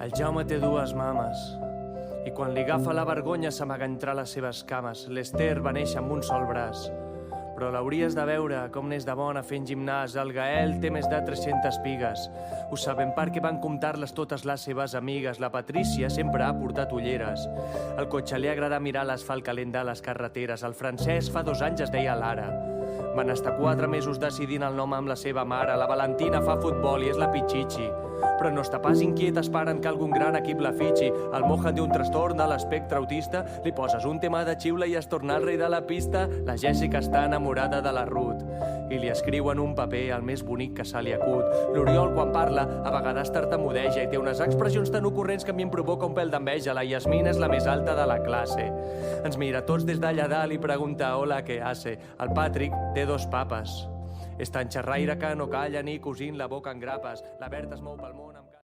El Jaume té dues mames i quan li agafa la vergonya s'amaga entre les seves cames. L'Ester va néixer amb un sol braç, però l'hauries de veure com n'és de bona fent gimnàs. El Gael té més de 300 pigues. Ho sabem perquè van comptar-les totes les seves amigues. La Patrícia sempre ha portat ulleres. Al cotxe li agrada mirar l'asfalt calent de les carreteres. El Francesc fa 2 anys es deia Lara. Van estar 4 mesos decidint el nom amb la seva mare. La Valentina fa futbol i és la Pichichi, però no està pas inquiet esperant que algun gran equip la fitxi. El Mohan té un trastorn de l'espectre autista. Li poses un tema de xiula i es torna el rei de la pista. La Jèssica està enamorada de la Ruth i li escriu en un paper el més bonic que se li acut. L'Oriol, quan parla, a vegades tartamudeja i té unes expressions tan ocurrents que a mi em provoca un pèl d'enveja. La Yasmina és la més alta de la classe. Ens mira tots des d'allà dalt i pregunta hola, què hace? El Patrick té 2 papes. És tan xerraire que no calla ni cosint la boca en grapes. La Berta es mou pel món amb...